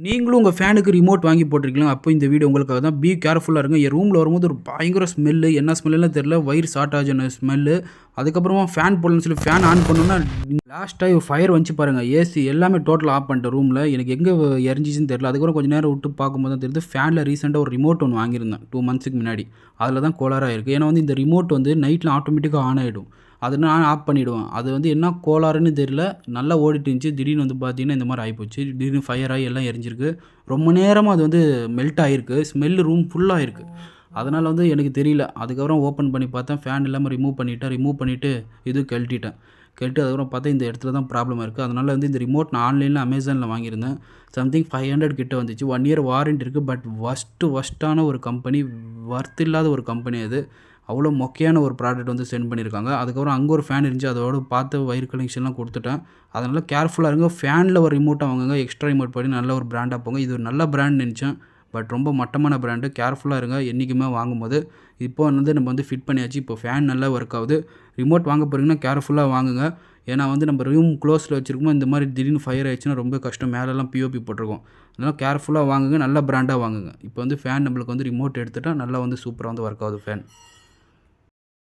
நீங்களும் உங்கள் ஃபேனுக்கு ரிமோட் வாங்கி போட்டிருக்கலாம். அப்போ இந்த வீடியோ உங்களுக்காக தான். பி கேர்ஃபுல்லா இருங்க. என் ரூமில் வரும்போது ஒரு பயங்கர ஸ்மெல்லு. என்ன ஸ்மெல்லுன்னு தெரியல. வயிறு ஷார்ட் ஆன ஸ்மெல்லு. அதுக்கப்புறமா ஃபேன் போடலன்னு சொல்லி ஃபேன் ஆன் பண்ணோன்னா லாஸ்ட்டாக ஃபயர் வந்துச்சு பாருங்கள். ஏசி எல்லாமே டோட்டல் ஆஃப் பண்ணிட்டேன் ரூமில். எனக்கு எங்கே எரிஞ்சிச்சுன்னு தெரியல. அதுக்கப்புறம் கொஞ்சம் நேரம் விட்டு பார்க்கும்போது தான் தெரியுது. ஃபேனில் ரீசெண்டாக ஒரு ரிமோட் ஒன்று வாங்கியிருந்தேன் 2 மந்த்ஸுக்கு முன்னாடி. அதில் தான் கோளாறாக இருக்குது. ஏன்னா இந்த ரிமோட் நைட்டில் ஆட்டோமேட்டிக்காக ஆன் ஆகிடும். அது நான் ஆஃப் பண்ணிவிடுவேன். அது என்ன கோளாறுன்னு தெரியல. நல்லா ஓடிட்டு இருந்துச்சு. திடீர்னு பார்த்தீங்கன்னா இந்த மாதிரி ஆகிப்போச்சு. திடீர்னு ஃபயர் ஆகி எல்லாம் எரிஞ்சிருக்கு. ரொம்ப நேரமாக அது மெல்ட் ஆகிருக்கு. ஸ்மெல்லு ரூம் ஃபுல்லாக இருக்குது. அதனால் எனக்கு தெரியல. அதுக்கப்புறம் ஓப்பன் பண்ணி பார்த்தேன். ஃபேன் இல்லாமல் ரிமூவ் பண்ணிவிட்டு கழட்டிட்டேன். அதுக்கப்புறம் பார்த்தா இந்த இடத்துல தான் ப்ராப்ளம் இருக்குது. அதனால் இந்த ரிமோட் நான் ஆன்லைனில் அமேசானில் வாங்கியிருந்தேன். சம்திங் 500 கிட்ட வந்துச்சு. 1 இயர் வாரண்டி இருக்குது. பட் ஒஸ்ட்டான ஒரு கம்பெனி, ஒர்த் இல்லாத ஒரு கம்பெனி அது. அவ்வளோ மொக்கையான ஒரு ப்ராடக்ட் சென்ட் பண்ணியிருக்காங்க. அதுக்கப்புறம் அங்கே ஒரு ஃபேன் இருந்துச்சு. அதோட பார்த்து வயர் கனெக்ஷன்லாம் கொடுத்துட்டேன். அதனால் கேர்ஃபுல்லாக இருங்க. ஃபேனில் ஒரு ரிமோட்டாக வாங்குங்க. எக்ஸ்ட்ரா ரிமோட் பண்ணி நல்ல ஒரு பிராண்டாக போங்க. இது ஒரு நல்ல பிராண்ட் நினச்சேன். பட் ரொம்ப மட்டமான பிராண்டு. கேர்ஃபுல்லாக இருங்க என்றைக்குமே வாங்கும்போது. இப்போ நம்ம ஃபிட் பண்ணியாச்சு. இப்போ ஃபேன் நல்லா ஒர்க் ஆகுது. ரிமோட் வாங்க போகிறீங்கன்னா கேர்ஃபுல்லாக வாங்குங்க. ஏன்னா நம்ம ரூம் க்ளோஸில் வச்சுருக்கோம். இந்த மாதிரி திடீர்னு ஃபயர் ஆயிடுச்சுன்னா ரொம்ப கஷ்டம். மேலெல்லாம் பிஓபி போட்டிருக்கோம். அதனால் கேர்ஃபுல்லாக வாங்குங்க. நல்ல பிராண்டாக வாங்குங்க. இப்போ ஃபேன் நம்மளுக்கு ரிமோட் எடுத்துட்டால் நல்லா சூப்பராக ஒர்க் ஆகுது ஃபேன்.